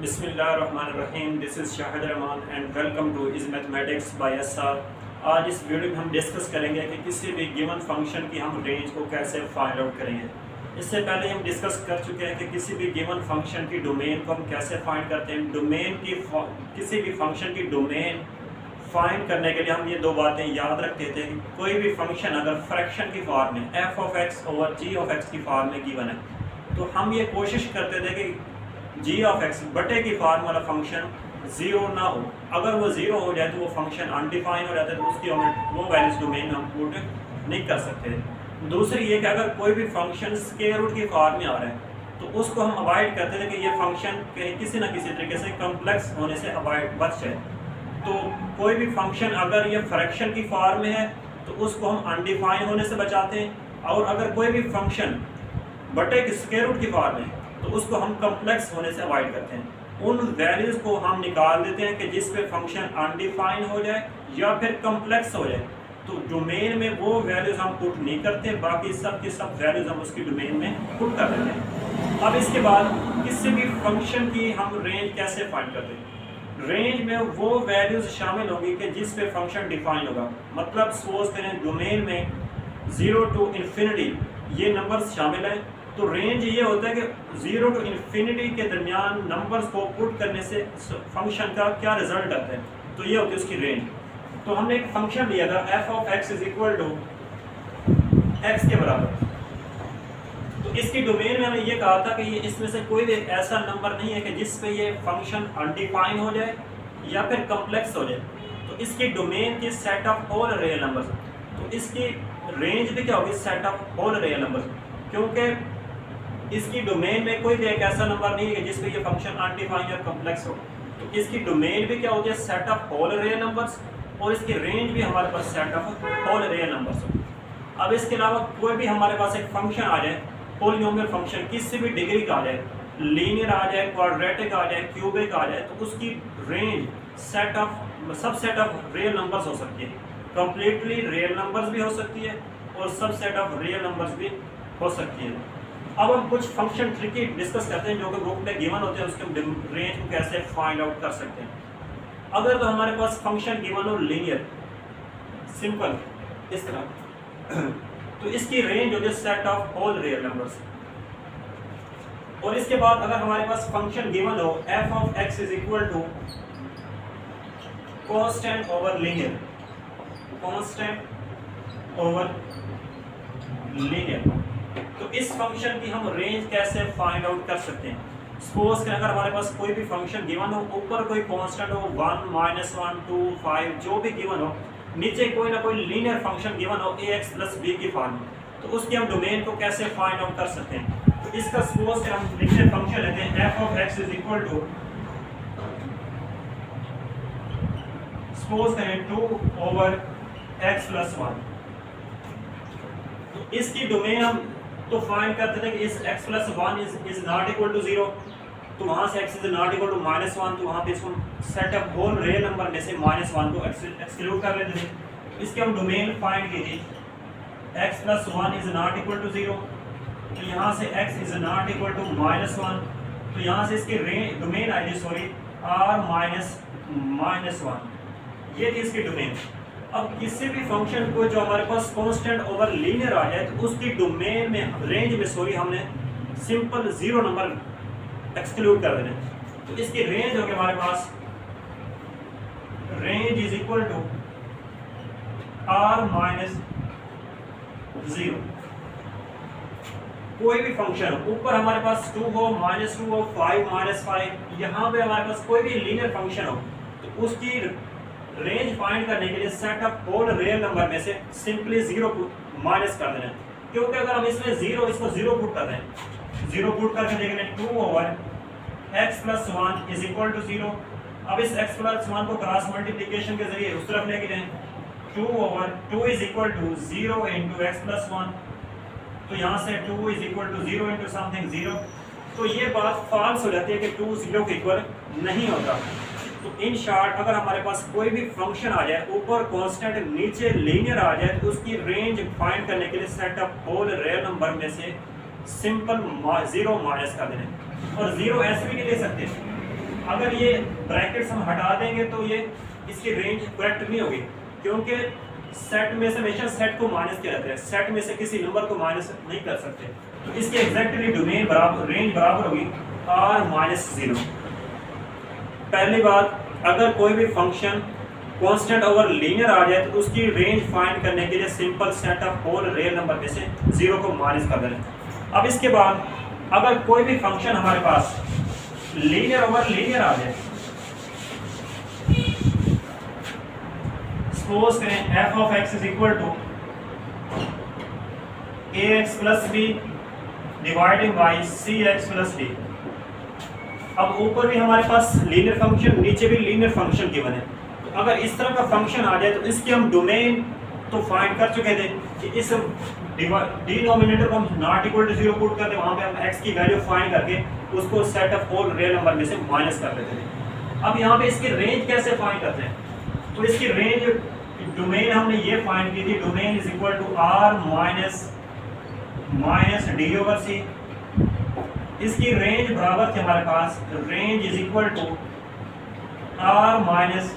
बिस्मिल्लाहिर्रहमानिर्रहीम। This is Shahid Rahman and welcome two is mathematics bye SR. आज इस वीडियो में हम डिस्कस करेंगे कि किसी भी गिवन फंक्शन की हम रेंज को कैसे फाइंड आउट करेंगे। इससे पहले हम डिस्कस कर चुके हैं कि किसी भी गिवन फंक्शन की डोमेन को हम कैसे फाइंड करते हैं। डोमेन की किसी भी फंक्शन की डोमेन फाइंड करने के लिए हम ये दो बातें याद रखते थे कि कोई भी फंक्शन अगर फ्रैक्शन की फॉर्म में f of x over g of x की फॉर्म में गिवन है तो हम ये कोशिश करते थे कि जी ऑफ एक्स बटे की फॉर्म वाला फंक्शन ज़ीरो ना हो। अगर वो ज़ीरो हो जाए तो वो फंक्शन अनडिफाइन हो जाता है, तो उसकी हमें वो वैल्यूज डोमेन में हम पुट नहीं कर सकते। दूसरी ये कि अगर कोई भी फंक्शन स्क्वायर रूट की फॉर्म में आ रहा है तो उसको हम अवॉइड करते थे कि ये फंक्शन किसी ना किसी तरीके से कॉम्प्लेक्स होने से अवॉइड बच जाए। तो कोई भी फंक्शन अगर ये फ्रैक्शन की फॉर्म में है तो उसको हम अनडिफाइन होने से बचाते हैं, और अगर कोई भी फंक्शन बटे की स्क्वायर रूट की फॉर्म में तो उसको हम कॉम्प्लेक्स होने से अवॉइड करते हैं। उन वैल्यूज़ को हम निकाल देते हैं कि जिस पे फंक्शन अनडिफाइन हो जाए या फिर कॉम्प्लेक्स हो जाए, तो डोमेन में वो वैल्यूज़ हम पुट नहीं करते, बाकी सब की सब वैल्यूज़ हम उसकी डोमेन में पुट कर देते हैं। अब इसके बाद किसी भी फंक्शन की हम रेंज कैसे फाइंड करते हैं। रेंज में वो वैल्यूज़ शामिल होंगी कि जिस पे फंक्शन डिफाइन होगा। मतलब सपोज करें डोमेन में 0 टू इन्फिनिटी ये नंबर्स शामिल हैं, तो रेंज ये होता है कि 0 टू इन्फिनिटी के दरमियान नंबर्स को पुट करने से फंक्शन का क्या रिजल्ट आता है, तो ये होती है उसकी रेंज। तो हमने एक फंक्शन लिया था f of x is equal to x के बराबर। तो इसकी डोमेन में हमने ये कहा था कि ये इसमें से कोई भी ऐसा नंबर नहीं है कि जिस पे ये फंक्शन अनडिफाइन हो जाए या फिर कॉम्प्लेक्स हो जाए। तो इसकी डोमेन की set of all real numbers, तो इसकी रेंज भी क्या होगी, set of all real numbers, क्योंकि इसकी डोमेन में कोई भी एक ऐसा नंबर नहीं है जिस पे ये फंक्शन अनडिफाइन या कॉम्प्लेक्स हो। तो इसकी डोमेन भी क्या होती है, set of all real numbers, और इसकी रेंज भी हमारे पास set of all real numbers हो। अब इसके अलावा कोई भी हमारे पास एक फंक्शन आ जाए, पॉलिनोमियल फंक्शन किसी भी डिग्री का आ जाए, लीनियर आ जाए, क्वाड्रेटिक आ जाए, क्यूबिक आ जाए, तो उसकी range set of subset of real numbers हो सकती है। कंप्लीटली रियल नंबर्स भी हो सकती है और सबसेट ऑफ रियल नंबर्स भी हो सकती है। अब हम कुछ फंक्शन ट्रिकी डिस्कस करते हैं जो कि बुक में गिवन होते हैं, उसके रेंज को कैसे फाइंड आउट कर सकते हैं। अगर तो हमारे पास फंक्शन गिवन हो लीनियर सिंपल इस तरह, तो इसकी रेंज होती है set of all real numbers. और इसके बाद अगर हमारे पास फंक्शन गिवन हो f of x is equal to constant over linear, constant over linear, तो इस फंक्शन की हम रेंज कैसे फाइंड आउट कर सकते हैं। सपोज करें अगर हमारे पास कोई भी फंक्शन गिवन हो, ऊपर कोई कांस्टेंट हो 1 -1 2 5 जो भी गिवन हो, नीचे कोई ना कोई लीनियर फंक्शन गिवन हो ax + b की फॉर्म में, तो उसकी हम डोमेन को कैसे फाइंड आउट कर सकते हैं। तो इसका सपोज करें हम लिखते फंक्शन लेते हैं f of x is equal to suppose करें 2 ओवर x + 1। तो इसकी डोमेन हम तो फाइंड करते थे कि इस x + 1 is not equal to 0, तो वहाँ से x is not equal to -1, तो वहाँ पे इसको set of whole real number में से -1 को एक्सक्लूड कर लेते थे। इसके हम डोमेन फाइंड की थी x + 1 is not equal to 0, तो यहाँ से x is not equal to -1, तो यहाँ से इसकी डोमेन आई थी r -1, ये थी इसकी डोमेन। अब किसी भी फंक्शन को जो हमारे पास कांस्टेंट ओवर लीनियर आ जाए तो उसकी डोमेन में रेंज में हमने सिंपल 0 नंबर एक्सक्लूड कर देने, तो इसकी रेंज होगी हमारे पास range is equal to r -0। कोई भी फंक्शन हो, ऊपर हमारे पास 2 हो, -2 हो, 5 -5, यहाँ पे हमारे पास कोई भी लीनियर फंक्शन हो, तो उसकी रेंज फाइंड करने के लिए set of all real number में से सिंपली 0 माइनस कर देना, क्योंकि अगर हम इसमें 0 इसको 0 पुट कर दें, 0 पुट करके देखेंगे 2 over x + 1 is equal to 0। अब इस x + 1 को क्रॉस मल्टीप्लिकेशन के जरिए उस तरफ लेके जाएं, 2 over 2 is equal to 0 into x + 1, तो यहाँ से 2 is equal to 0 into something 0, तो ये बात फॉल्स हो जाती है कि 2 0 के इक्वल नहीं होता। तो इन शॉर्ट अगर हमारे पास कोई भी फंक्शन आ जाए, ऊपर कांस्टेंट नीचे लीनियर आ जाए, तो उसकी रेंज फाइंड करने के लिए set of all real number में से सिंपल 0 माइनस कर देना, और 0 ऐसे भी नहीं ले सकते अगर ये ब्रैकेट्स हम हटा देंगे तो ये इसकी रेंज करेक्ट नहीं होगी, क्योंकि सेट में से हमेशा सेट को माइनस किया जाता है, सेट में से किसी नंबर को माइनस नहीं कर सकते। तो इसके एग्जैक्टली डोमेन बराबर रेंज बराबर होगी r-0। पहली बात, अगर कोई भी फंक्शन कांस्टेंट ओवर लीनियर आ जाए तो उसकी रेंज फाइंड करने के लिए simple set of whole real number में से 0 को माइनस कर दें। अब इसके बाद अगर कोई भी फंक्शन हमारे पास लीनियर ओवर लीनियर आ जाए, सपोज करें f of x is equal to ax plus b dividing by cx plus d। अब ऊपर भी हमारे पास लीनियर फंक्शन, नीचे भी लीनियर फंक्शन गिवन है। तो अगर इस तरह का फंक्शन आ जाए तो इसके हम डोमेन तो फाइंड कर चुके थे कि इस डिनोमिनेटर को हम नॉट इक्वल टू 0 पुट करते, वहां पे हम x की वैल्यू फाइंड करके उसको set of whole real number में से माइनस कर देते थे। अब यहाँ पे इसकी रेंज कैसे फाइंड करते हैं? तो इसकी रेंज डोमेन हमने ये फाइंड की थी, domain is equal to r minus d over c. इसकी रेंज बराबर थी हमारे पास, range is equal to r minus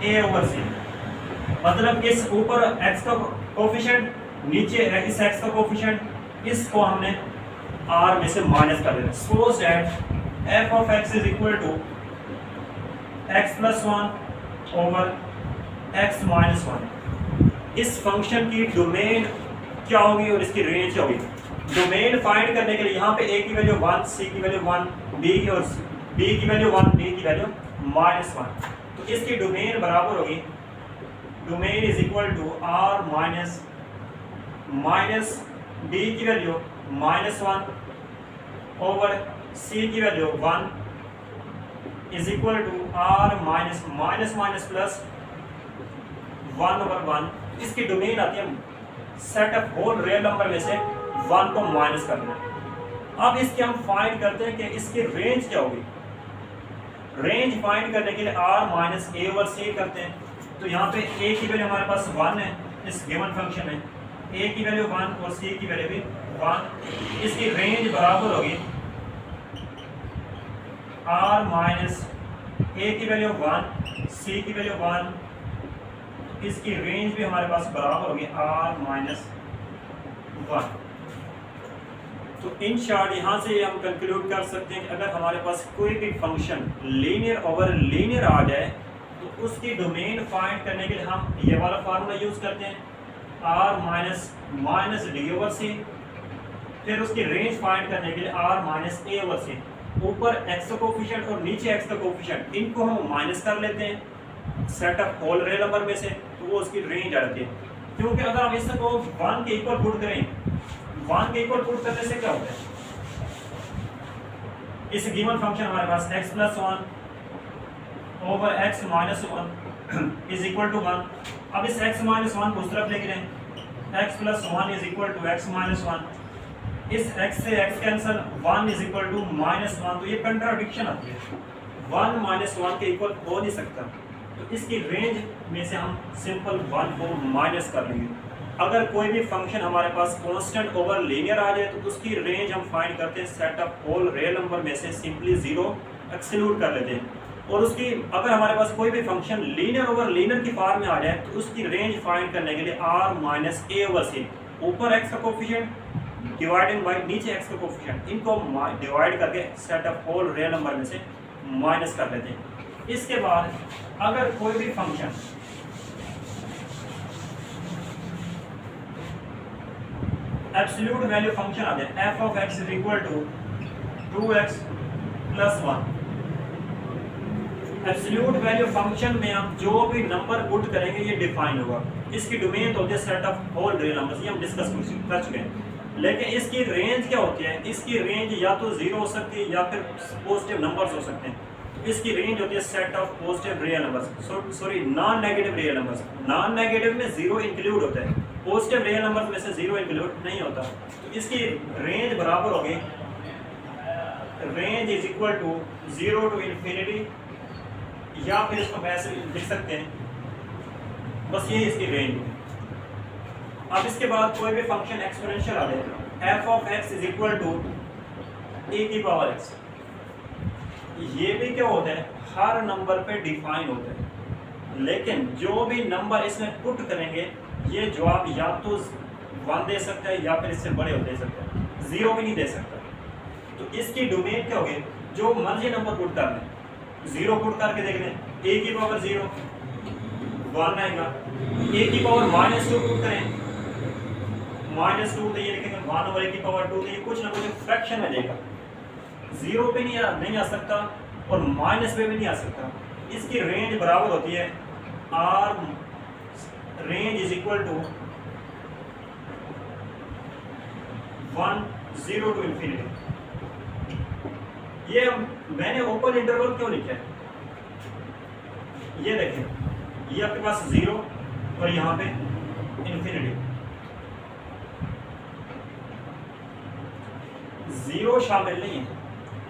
a over c. मतलब इस ऊपर x का कोफिशिएंट, नीचे इस x का कोफिशिएंट, इसको हमने r में से माइनस कर देना। Suppose that f of x is equal to x plus 1 over x minus 1। इस फंक्शन की डोमेन क्या होगी और इसकी रेंज क्या होगी? डोमेन फाइंड करने के लिए यहाँ पे a की वैल्यू 1, c की वैल्यू 1, b और b की वैल्यू 1, d की वैल्यू -1। तो इसकी डोमेन बराबर होगी, domain is equal to r minus d की वैल्यू -1 ओवर c की value 1 is equal to r minus plus 1 over 1। इसकी डोमेन आती है set of whole real number में से 1 को माइनस करना। अब इसके हम फाइंड करते हैं कि इसकी रेंज क्या होगी। रेंज फाइंड करने के लिए r माइनस ए ओवर सी करते हैं। तो यहाँ पे a की वैल्यू हमारे पास 1 है इस गिवन फंक्शन में, a की वैल्यू 1 और c की वैल्यू भी 1। इसकी रेंज बराबर होगी r माइनस a की वैल्यू 1, c की वैल्यू 1। इसकी रेंज भी हमारे पास बराबर होगी r माइनस 1। तो इन शॉर्ट यहाँ से हम कंक्लूड कर सकते हैं कि अगर हमारे पास कोई भी फंक्शन लीनियर ओवर लीनियर आ जाए तो उसकी डोमेन फाइंड करने के लिए हम ये वाला फार्मूला यूज करते हैं, r माइनस डी ओवर सी। फिर उसकी रेंज फाइंड करने के लिए r minus a over c. ऊपर x का कोफिशिएंट और नीचे x का कोफिशिएंट, इनको हम माइनस कर लेते हैं set of whole real number में से, तो वो उसकी रेंज आ जाती है। क्योंकि अगर हम इसको 1 के इक्वल पुट करें, 1 के इक्वल पुट करने से क्या होता है, इस गिवन फंक्शन हमारे पास x plus 1 over x minus 1 is equal to 1। अब इस x माइनस 1 को उस तरफ लेके जाएं, x plus 1 is equal to x minus 1। इस x से x cancel, 1 is equal to minus 1। तो ये कंट्राडिक्शन आती है, 1 माइनस 1 के इक्वल हो नहीं सकता। तो इसकी रेंज में से हम सिंपल 1 को माइनस कर लेंगे। अगर कोई भी फंक्शन हमारे पास कांस्टेंट ओवर लीनियर आ जाए तो उसकी रेंज हम फाइंड करते हैं set of whole real number में से सिंपली 0 एक्सक्लूड कर लेते हैं। और उसकी अगर हमारे पास कोई भी फंक्शन लीनियर ओवर लीनियर की फॉर्म में आ जाए तो उसकी रेंज फाइंड करने के लिए r minus a over c, ऊपर x का कोफिशिएंट डिवाइडिंग बाई नीचे x का कोफिशिएंट, इनको डिवाइड करके set of whole real number में से माइनस कर लेते हैं। इसके बाद अगर कोई भी फंक्शन एब्सोल्यूट वैल्यू फंक्शन आ जाए, f of x is equal to 2x plus 1। Absolute value function में हम जो भी नंबर पुट करेंगे ये डिफाइन होगा। इसकी डोमेन तो होती है set of whole real numbers, ये हम डिस्कस कर चुके हैं। लेकिन इसकी रेंज क्या होती है? इसकी रेंज या तो 0 हो सकती है या फिर पॉजिटिव नंबर्स हो सकते हैं। इसकी रेंज होती है set of positive real numbers, sorry non negative real numbers. Non negative में 0 इंक्लूड होता है, पॉजिटिव रियल नंबर्स में से 0 इंक्लूड नहीं होता। तो इसकी रेंज बराबर होगी, range is equal to 0 to infinity, या फिर इसको ऐसे लिख सकते हैं, बस ये इसकी रेंज है। अब इसके बाद कोई भी फंक्शन एक्सपोनेंशियल आ जाए, f of x is equal to e की पावर x। ये भी क्या होता है, हर नंबर पे डिफाइन होता है, लेकिन जो भी नंबर इसमें पुट करेंगे ये जवाब या तो 1 दे सकता है या फिर इससे बड़े हो दे सकता है, 0 भी नहीं दे सकता। तो इसकी डोमेन क्या होगी, जो मर्जी नंबर पुट कर लें, 0 पुट करके देख लें, a की पावर 0 1 आएगा, a की पावर -2 पुट करें, -2 तो ये लिखेंगे 1 और a की पावर 2, तो ये कुछ ना कुछ फ्रैक्शन में देगा, 0 पे नहीं आ सकता और माइनस पे भी नहीं आ सकता। इसकी रेंज बराबर होती है r range is equal to 1 0 to infinity. ये मैंने ओपन इंटरवल क्यों लिखा है, ये देखें, ये आपके पास 0 और यहाँ पे इंफिनिटी, 0 शामिल नहीं है,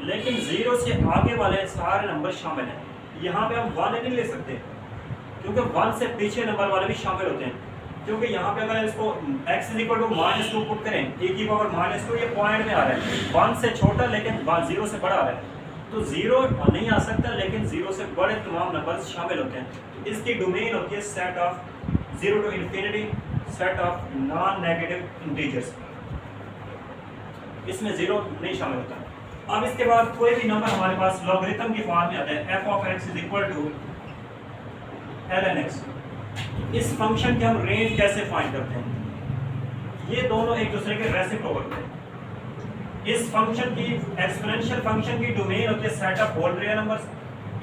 लेकिन 0 से आगे वाले सारे नंबर शामिल हैं। यहाँ पे हम 1 नहीं ले सकते क्योंकि 1 से पीछे नंबर वाले भी शामिल होते हैं, क्योंकि यहाँ पे अगर इसको x is equal to -2 put करें, a की पावर -2 ये पॉइंट में आ रहा है, 1 से छोटा लेकिन 0 से बड़ा आ रहा है, तो 0 नहीं आ सकता, लेकिन 0 से बड़े तमाम नंबर शामिल होते हैं। तो इसकी डोमेन होती है set of 0 to infinity, set of non negative integers, इसमें 0 नहीं शामिल होता। अब इसके बाद कोई भी नंबर हमारे पास लॉगरिथम की फॉर्म में आता है, f of x is equal to ln x। इस फंक्शन की हम रेंज कैसे फाइंड करते हैं, ये दोनों एक दूसरे के रेसिप्रोकल होते हैं। इस फंक्शन की एक्सपोनेंशियल फंक्शन की डोमेन होती है set of whole real numbers,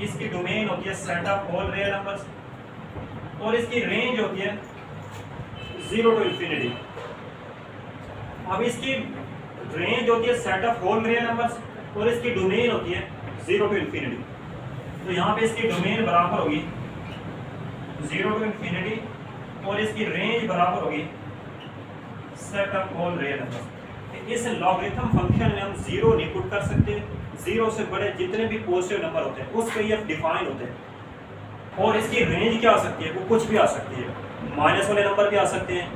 इसकी डोमेन होती है set of whole real numbers, और इसकी रेंज होती है 0 टू इंफिनिटी। अब इसकी रेंज होती है set of whole real numbers और इसकी डोमेन होती है 0 टू इंफिनिटी। तो यहाँ पे इसकी डोमेन बराबर होगी 0 टू इंफिनिटी और इसकी रेंज बराबर होगी set of whole real numbers. इस लॉगरिथम फंक्शन में हम 0 नहीं पुट कर सकते, 0 से बड़े जितने भी पॉजिटिव नंबर होते हैं उस पे ये डिफाइन होते हैं। और इसकी रेंज क्या आ सकती है, वो कुछ भी आ सकती है, माइनस वाले नंबर भी आ सकते हैं,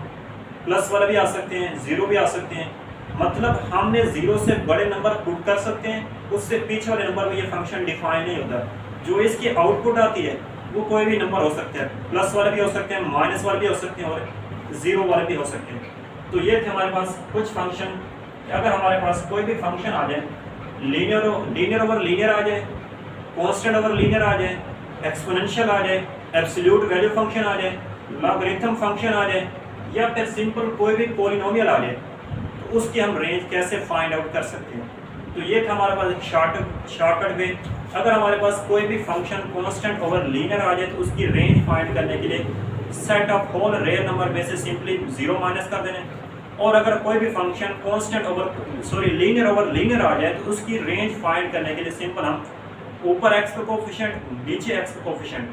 प्लस वाले भी आ सकते हैं, 0 भी आ सकते हैं। मतलब हमने 0 से बड़े नंबर पुट कर सकते हैं, उससे पीछे वाले नंबर में ये फंक्शन डिफाइन नहीं होता। जो इसकी आउटपुट आती है वो कोई भी नंबर हो सकते हैं, प्लस वाले भी हो सकते हैं, माइनस वाले भी हो सकते हैं और 0 वाले भी हो सकते हैं। तो ये थे हमारे पास कुछ फंक्शन। अगर हमारे पास कोई भी फंक्शन आ जाए, लीनियर ओवर लीनियर आ जाए, कांस्टेंट ओवर लीनियर आ जाए, एक्सपोनेंशियल आ जाए, एब्सोल्यूट वैल्यू फंक्शन आ जाए, लॉगरिथम फंक्शन आ जाए, या फिर सिंपल कोई भी पॉलिनोमियल आ जाए, तो उसकी हम रेंज कैसे फाइंड आउट कर सकते हैं। तो ये था हमारे पास एक शॉर्टकट वे। अगर हमारे पास कोई भी फंक्शन कांस्टेंट ओवर लीनियर आ जाए तो उसकी रेंज फाइंड करने के लिए set of whole real number में से सिंपली 0 माइनस कर देने, और अगर कोई भी फंक्शन लीनियर ओवर लीनियर आ जाए तो उसकी रेंज फाइंड करने के लिए सिंपल हम ऊपर x का कोफिशिएंट, नीचे x का कोफिशिएंट,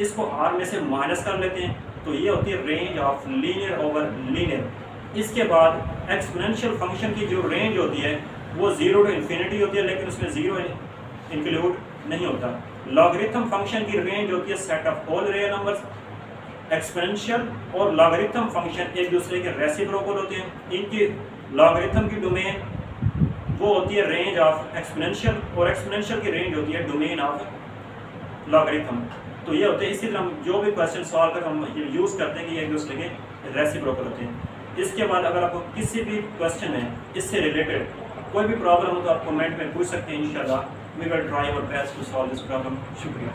इसको r में से माइनस कर लेते हैं। तो ये होती है range of linear over linear. इसके बाद एक्सपोनेंशियल फंक्शन की जो रेंज होती है वो 0 टू इंफिनिटी होती है, लेकिन उसमें 0 इंक्लूड नहीं होता। लॉगरिथम फंक्शन की रेंज होती है set of whole real numbers. Exponential और लॉगरिथम फंक्शन एक दूसरे के रेसिप्रोकल होते हैं। इनकी लॉगरिथम की डोमेन वो होती है रेंज ऑफ एक्सपोनेंशियल, और एक्सपोनेंशियल की रेंज होती है डोमेन ऑफ लॉगरिथम। तो ये होते हैं। इसी तरह जो भी क्वेश्चन सॉल्व कर हम यूज़ करते हैं कि एक दूसरे के रेसिप्रोकल होते हैं। इसके बाद अगर आपको किसी भी क्वेश्चन है इससे रिलेटेड कोई भी प्रॉब्लम हो तो आप कमेंट में पूछ सकते हैं। इंशाल्लाह we will try our best to solve this problem. शुक्रिया।